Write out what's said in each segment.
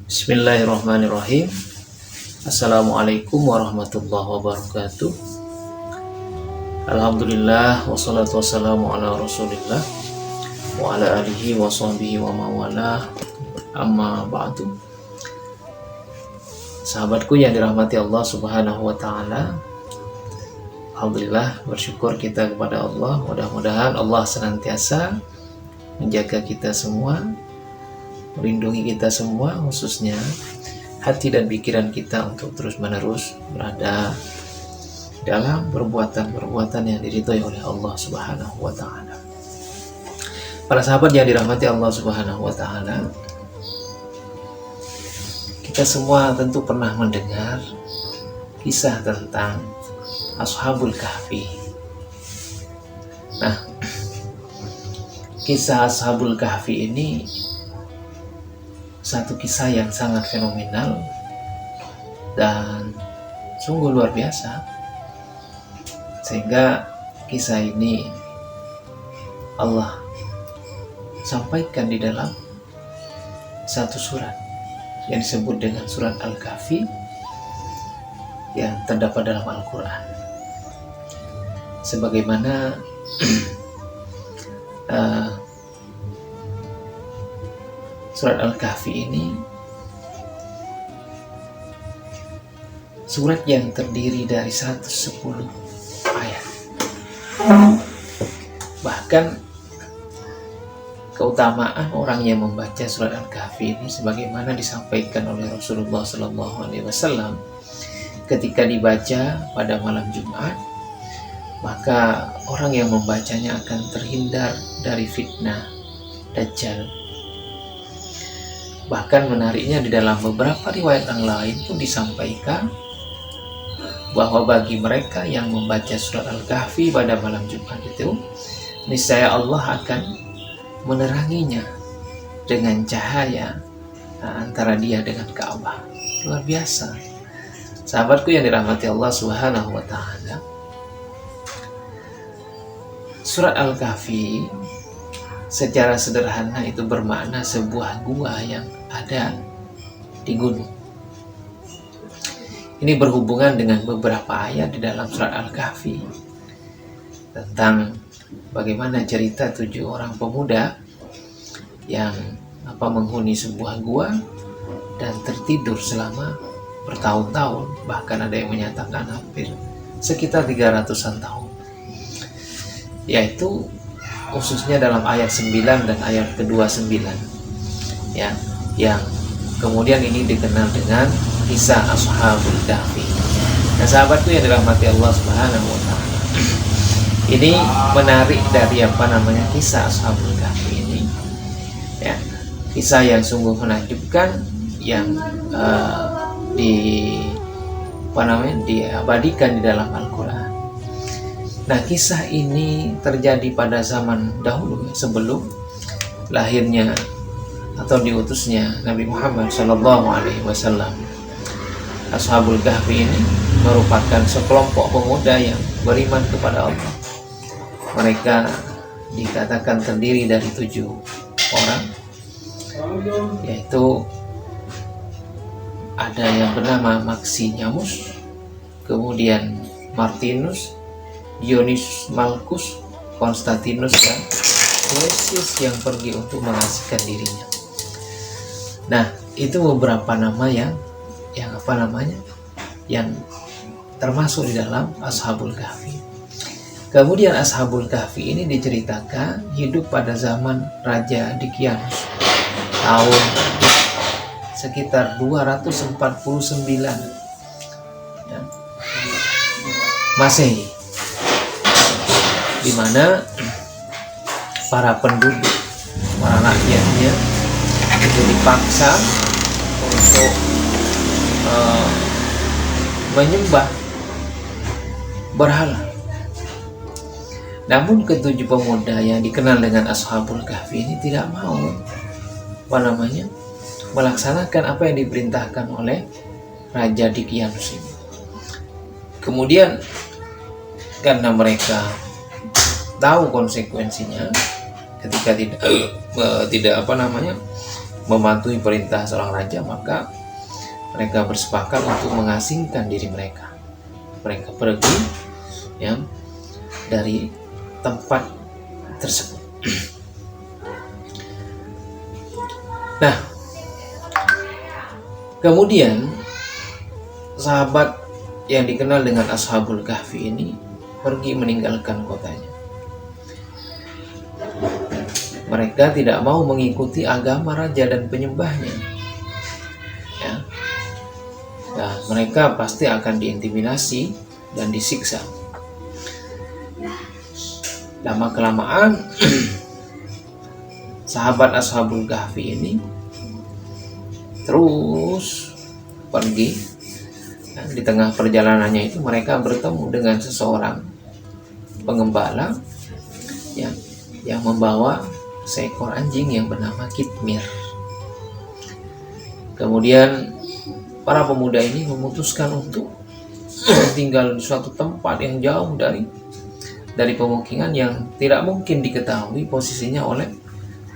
Bismillahirrahmanirrahim. Assalamualaikum warahmatullahi wabarakatuh. Alhamdulillah wassalatu wassalamu ala rasulillah wa ala alihi wa sahbihi wa mawalah. Amma ba'du. Sahabatku yang dirahmati Allah subhanahu wa ta'ala, alhamdulillah, bersyukur kita kepada Allah. Mudah-mudahan Allah senantiasa menjaga kita semua, melindungi kita semua, khususnya hati dan pikiran kita untuk terus-menerus berada dalam perbuatan-perbuatan yang diridhoi oleh Allah Subhanahu wa taala. Para sahabat yang dirahmati Allah Subhanahu wa taala, kita semua tentu pernah mendengar kisah tentang Ashabul Kahfi. Nah, kisah Ashabul Kahfi ini satu kisah yang sangat fenomenal dan sungguh luar biasa, sehingga kisah ini Allah sampaikan di dalam satu surat yang disebut dengan surat Al-Kahfi yang terdapat dalam Al-Quran. Sebagaimana surat Al-Kahfi ini surat yang terdiri dari 110 ayat. Bahkan keutamaan orang yang membaca surat Al-Kahfi ini sebagaimana disampaikan oleh Rasulullah SAW, ketika dibaca pada malam Jumat, maka orang yang membacanya akan terhindar dari fitnah Dajjal. Bahkan menariknya, di dalam beberapa riwayat yang lain pun disampaikan bahwa bagi mereka yang membaca surat Al-Kahfi pada malam Jumat itu, niscaya Allah akan meneranginya dengan cahaya antara dia dengan Ka'bah. Luar biasa. Sahabatku yang dirahmati Allah Subhanahu wa taala, surat Al-Kahfi secara sederhana itu bermakna sebuah gua yang ada di gunung. Ini berhubungan dengan beberapa ayat di dalam surat Al-Kahfi tentang bagaimana cerita 7 orang pemuda yang menghuni sebuah gua dan tertidur selama bertahun-tahun, bahkan ada yang menyatakan hampir sekitar 300-an tahun, yaitu khususnya dalam ayat 9 dan ayat ke-29 ya, yang kemudian ini dikenal dengan kisah Ashabul Kahfi. Nah, sahabatku yang dirahmati Allah Subhanahu wa taala, ini menarik dari kisah Ashabul Kahfi ini ya, kisah yang sungguh menakjubkan yang diabadikan di dalam Al-Quran. Nah, kisah ini terjadi pada zaman dahulu, sebelum lahirnya atau diutusnya Nabi Muhammad SAW. Ashabul Kahfi ini merupakan sekelompok pemuda yang beriman kepada Allah. Mereka dikatakan terdiri dari 7 orang, yaitu ada yang bernama Maximus, kemudian Martinus, Dionysius, Malchus, Konstantinus, dan Theseus yang pergi untuk mengasihkan dirinya. Nah, itu beberapa nama yang termasuk di dalam Ashabul Kahfi. Kemudian Ashabul Kahfi ini diceritakan hidup pada zaman Raja Dikianus tahun sekitar 249 ya, Masehi, di mana para penduduk, para rakyatnya itu dipaksa untuk menyembah berhala. Namun ketujuh pemuda yang dikenal dengan Ashabul Kahfi ini tidak mau melaksanakan apa yang diperintahkan oleh Raja Dikianus ini. Kemudian karena mereka tahu konsekuensinya ketika tidak mematuhi perintah seorang raja, maka mereka bersepakat untuk mengasingkan diri mereka. Mereka pergi ya dari tempat tersebut. Nah, kemudian sahabat yang dikenal dengan Ashabul Kahfi ini pergi meninggalkan kotanya. Mereka tidak mau mengikuti agama raja dan penyembahnya. Ya. Nah, mereka pasti akan diintimidasi dan disiksa. Lama kelamaan sahabat Ashabul Kahfi ini terus pergi. Nah, di tengah perjalanannya itu mereka bertemu dengan seseorang pengembala yang membawa seekor anjing yang bernama Kitmir. Kemudian para pemuda ini memutuskan untuk tinggal di suatu tempat yang jauh dari pemukiman yang tidak mungkin diketahui posisinya oleh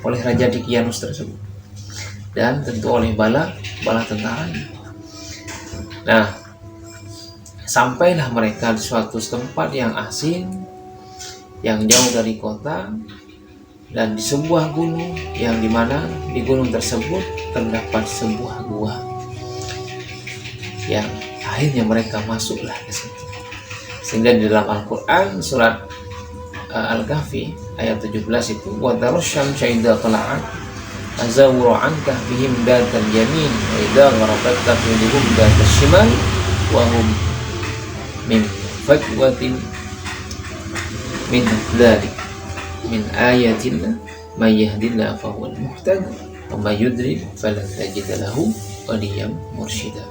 Raja Dicyanus tersebut, dan tentu oleh bala tentaranya. Nah, sampailah mereka di suatu tempat yang asing, yang jauh dari kota, dan di sebuah gunung, yang dimana di gunung tersebut terdapat sebuah gua, yang akhirnya mereka masuklah ke situ. Sehingga di dalam Al-Quran surat Al-Kahfi ayat 17 itu, wa tarasyamsa idza tala'at azawru anka bihim datal yamin wa idza gharabat taqriduhum datal shimal wa hum min fajwatin min dzalik min ayatillah may yahdillahu fa huwal muhtad wa may yudlil falan tajid lahu waliyan mursyida.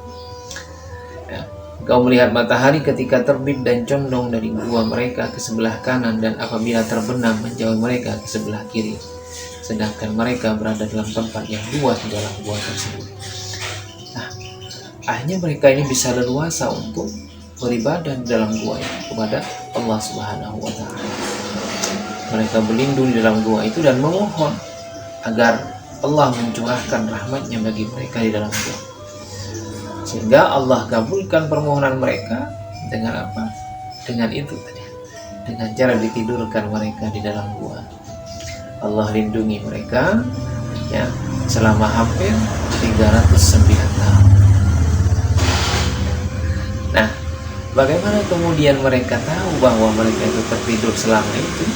Ya. Kau melihat matahari ketika terbit dan condong dari gua mereka ke sebelah kanan, dan apabila terbenam menjauhi mereka ke sebelah kiri, sedangkan mereka berada dalam tempat yang luas di dalam gua tersebut. Nah, akhirnya mereka ini bisa leluasa untuk beribadah di dalam gua itu kepada Allah Subhanahu wa Ta'ala. Mereka berlindung di dalam gua itu dan memohon agar Allah mencurahkan rahmatnya bagi mereka di dalam gua. Sehingga Allah kabulkan permohonan mereka dengan apa? Dengan itu tadi. Dengan cara ditidurkan mereka di dalam gua. Allah lindungi mereka ya selama hampir 309 tahun. Nah, bagaimana kemudian mereka tahu bahwa mereka itu tertidur selama itu?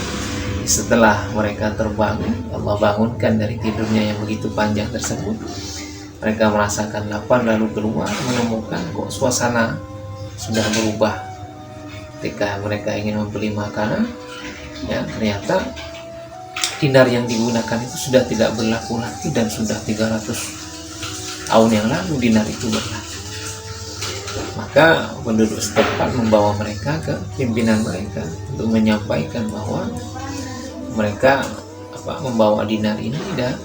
Setelah mereka terbangun, Allah bangunkan dari tidurnya yang begitu panjang tersebut. Mereka merasakan lapar lalu keluar, menemukan kok suasana sudah berubah. Ketika mereka ingin membeli makanan, ya ternyata dinar yang digunakan itu sudah tidak berlaku lagi, dan sudah 300 tahun yang lalu dinar itu berlaku. Maka penduduk setempat membawa mereka ke pimpinan mereka untuk menyampaikan bahwa mereka membawa dinar ini, dan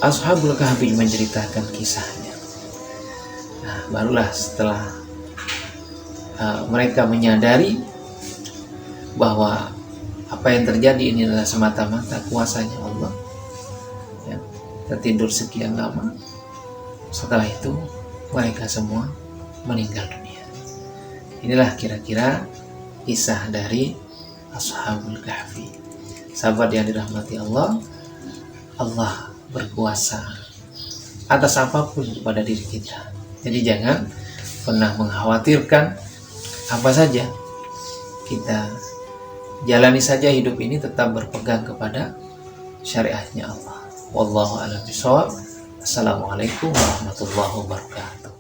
Ashabul Kahfi menceritakan kisahnya. Nah, barulah setelah mereka menyadari bahwa apa yang terjadi ini adalah semata-mata kuasanya Allah, ya, tertidur sekian lama. Setelah itu mereka semua meninggal dunia. Inilah kira-kira kisah dari Ashabul Kahfi. Sahabat yang dirahmati Allah, Allah berkuasa atas apapun kepada diri kita. Jadi jangan pernah mengkhawatirkan apa saja. Kita jalani saja hidup ini tetap berpegang kepada syariatnya Allah. Wallahu a'lam bishawab. Assalamualaikum warahmatullahi wabarakatuh.